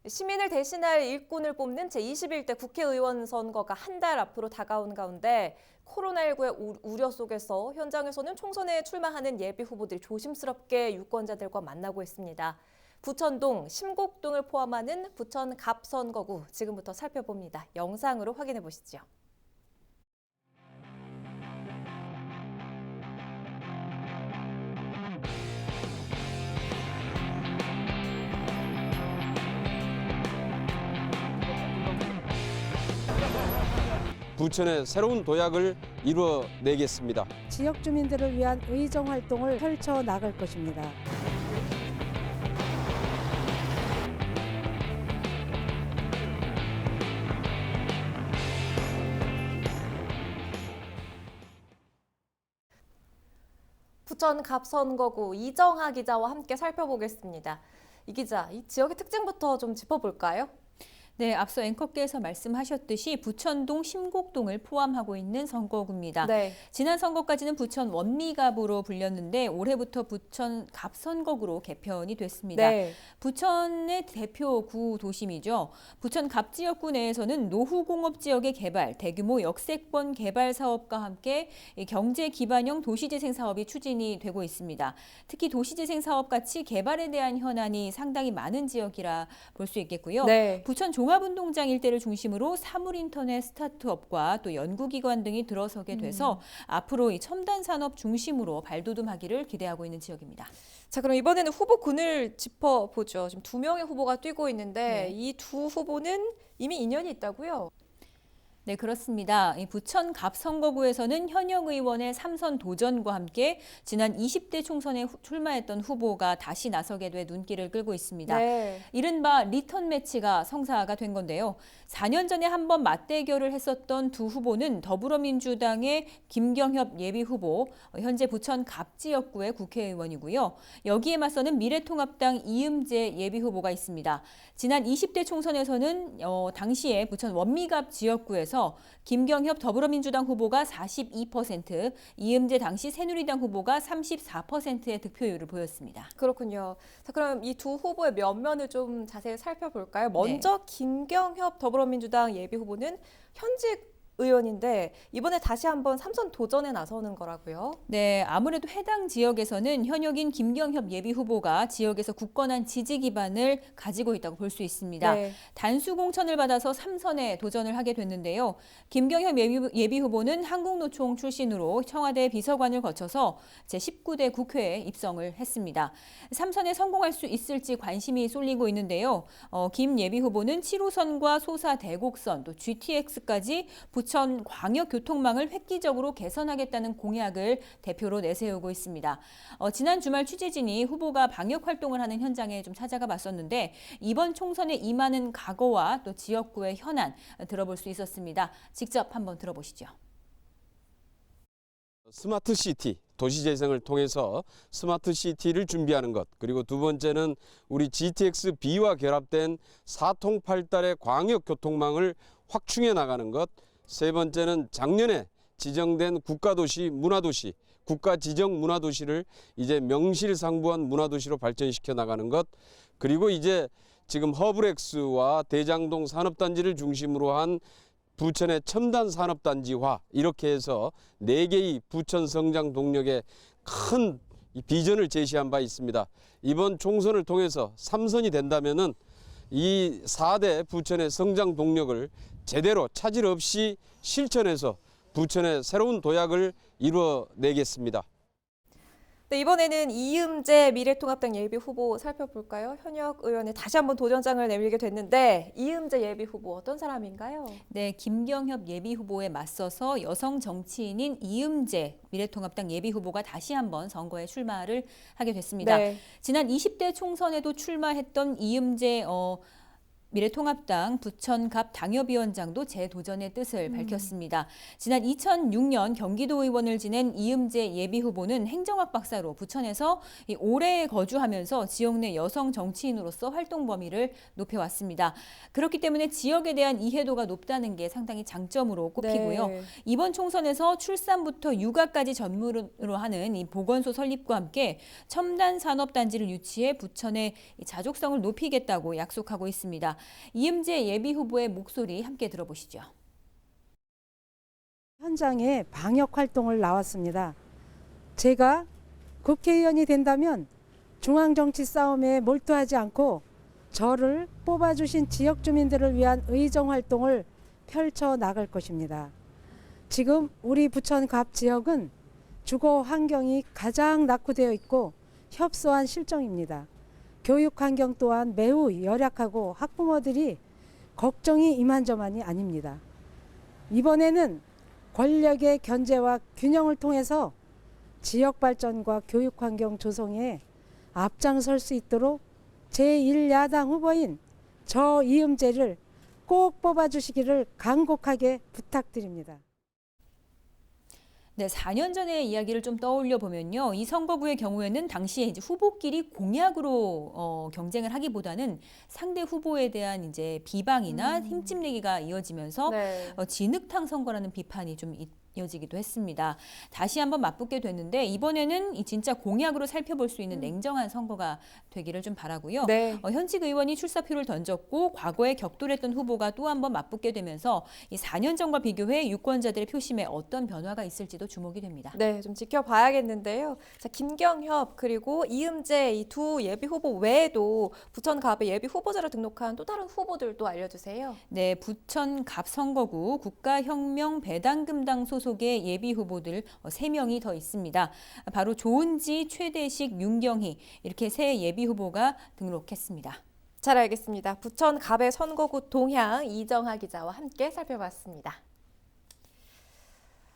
시민을 대신할 일꾼을 뽑는 제21대 국회의원 선거가 한 달 앞으로 다가온 가운데 코로나19의 우려 속에서 현장에서는 총선에 출마하는 예비 후보들이 조심스럽게 유권자들과 만나고 있습니다. 부천동, 심곡동을 포함하는 부천 갑선거구 지금부터 살펴봅니다. 영상으로 확인해 보시죠. 부천의 새로운 도약을 이루어내겠습니다. 지역 주민들을 위한 의정 활동을 펼쳐 나갈 것입니다. 부천 갑선거구 이정하 기자와 함께 살펴보겠습니다. 이 기자, 이 지역의 특징부터 좀 짚어볼까요? 네, 앞서 앵커께서 말씀하셨듯이 부천동, 심곡동을 포함하고 있는 선거구입니다. 네. 지난 선거까지는 부천 원미갑으로 불렸는데 올해부터 부천 갑선거구로 개편이 됐습니다. 네. 부천의 대표 구 도심이죠. 부천 갑 지역구 내에서는 노후공업 지역의 개발, 대규모 역세권 개발 사업과 함께 경제 기반형 도시재생 사업이 추진이 되고 있습니다. 특히 도시재생 사업 같이 개발에 대한 현안이 상당히 많은 지역이라 볼 수 있겠고요. 네. 부천 종합운동장 일대를 중심으로 사물인터넷 스타트업과 또 연구기관 등이 들어서게 돼서 앞으로 이 첨단 산업 중심으로 발돋움하기를 기대하고 있는 지역입니다. 자, 그럼 이번에는 후보군을 짚어보죠. 지금 2명의 후보가 뛰고 있는데 네. 이 두 후보는 이미 인연이 있다고요? 네, 그렇습니다. 이 부천 갑선거구에서는 현역 의원의 3선 도전과 함께 지난 20대 총선에 출마했던 후보가 다시 나서게 돼 눈길을 끌고 있습니다. 네. 이른바 리턴 매치가 성사가 된 건데요. 4년 전에 한번 맞대결을 했었던 두 후보는 더불어민주당의 김경협 예비후보, 현재 부천 갑지역구의 국회의원이고요. 여기에 맞서는 미래통합당 이음재 예비후보가 있습니다. 지난 20대 총선에서는 당시에 부천 원미갑 지역구에서 김경협 더불어민주당 후보가 42%, 이음재 당시 새누리당 후보가 34%의 득표율을 보였습니다. 그렇군요. 자, 그럼 이 두 후보의 면면을 좀 자세히 살펴볼까요? 먼저 김경협 더불어민주당 예비후보는 현직 의원인데 이번에 다시 한번 3선 도전에 나서는 거라고요? 네, 아무래도 해당 지역에서는 현역인 김경협 예비후보가 지역에서 굳건한 지지 기반을 가지고 있다고 볼 수 있습니다. 네. 단수 공천을 받아서 3선에 도전을 하게 됐는데요. 김경협 예비후보는 한국노총 출신으로 청와대 비서관을 거쳐서 제19대 국회에 입성을 했습니다. 3선에 성공할 수 있을지 관심이 쏠리고 있는데요. 김 예비후보는 7호선과 소사 대곡선, 또 GTX까지 부천 광역교통망을 획기적으로 개선하겠다는 공약을 대표로 내세우고 있습니다. 지난 주말 취재진이 후보가 방역 활동을 하는 현장에 좀 찾아가 봤었는데 이번 총선에 임하는 각오와 또 지역구의 현안 들어볼 수 있었습니다. 직접 한번 들어보시죠. 스마트 시티, 도시재생을 통해서 스마트 시티를 준비하는 것, 그리고 두 번째는 우리 GTX B와 결합된 사통팔달의 광역교통망을 확충해 나가는 것, 세 번째는 작년에 지정된 국가도시, 문화도시, 국가지정 문화도시를 이제 명실상부한 문화도시로 발전시켜 나가는 것, 그리고 이제 지금 허브렉스와 대장동 산업단지를 중심으로 한 부천의 첨단 산업단지화, 이렇게 해서 4개의 부천 성장 동력의 큰 비전을 제시한 바 있습니다. 이번 총선을 통해서 3선이 된다면은 이 4대 부천의 성장 동력을 제대로 차질 없이 실천해서 부천의 새로운 도약을 이루어내겠습니다. 네, 이번에는 이음재 미래통합당 예비후보 살펴볼까요? 현역 의원에 다시 한번 도전장을 내밀게 됐는데 이음재 예비후보 어떤 사람인가요? 네, 김경협 예비후보에 맞서서 여성 정치인인 이음재 미래통합당 예비후보가 다시 한번 선거에 출마를 하게 됐습니다. 네. 지난 20대 총선에도 출마했던 이음재 미래통합당 부천갑 당협위원장도 재도전의 뜻을 밝혔습니다. 지난 2006년 경기도 의원을 지낸 이음재 예비후보는 행정학 박사로 부천에서 오래 거주하면서 지역 내 여성 정치인으로서 활동 범위를 높여왔습니다. 그렇기 때문에 지역에 대한 이해도가 높다는 게 상당히 장점으로 꼽히고요. 네. 이번 총선에서 출산부터 육아까지 전문으로 하는 이 보건소 설립과 함께 첨단 산업단지를 유치해 부천의 자족성을 높이겠다고 약속하고 있습니다. 이음재 예비 후보의 목소리 함께 들어보시죠. 현장에 방역 활동을 나왔습니다. 제가 국회의원이 된다면 중앙정치 싸움에 몰두하지 않고 저를 뽑아주신 지역 주민들을 위한 의정 활동을 펼쳐 나갈 것입니다. 지금 우리 부천 갑 지역은 주거 환경이 가장 낙후되어 있고 협소한 실정입니다. 교육 환경 또한 매우 열악하고 학부모들이 걱정이 이만저만이 아닙니다. 이번에는 권력의 견제와 균형을 통해서 지역 발전과 교육 환경 조성에 앞장설 수 있도록 제1야당 후보인 저 이음재를 꼭 뽑아주시기를 간곡하게 부탁드립니다. 네, 4년 전의 이야기를 좀 떠올려 보면요. 이 선거구의 경우에는 당시에 이제 후보끼리 공약으로 경쟁을 하기보다는 상대 후보에 대한 이제 비방이나 힘집내기가 이어지면서 네. 진흙탕 선거라는 비판이 좀 이어지기도 했습니다. 다시 한번 맞붙게 됐는데 이번에는 이 진짜 공약으로 살펴볼 수 있는 냉정한 선거가 되기를 좀 바라고요. 네. 현직 의원이 출사표를 던졌고 과거에 격돌했던 후보가 또 한번 맞붙게 되면서 이 4년 전과 비교해 유권자들의 표심에 어떤 변화가 있을지도 주목이 됩니다. 네, 좀 지켜봐야겠는데요. 자, 김경협 그리고 이음재 이 두 예비 후보 외에도 부천 갑의 예비 후보자로 등록한 또 다른 후보들도 알려주세요. 네, 부천 갑 선거구 국가혁명 배당금당 소속의 예비 후보들 3명이 더 있습니다. 바로 조은지, 최대식, 윤경희 이렇게 세 예비 후보가 등록했습니다. 잘 알겠습니다. 부천 갑의 선거구 동향 이정하 기자와 함께 살펴봤습니다.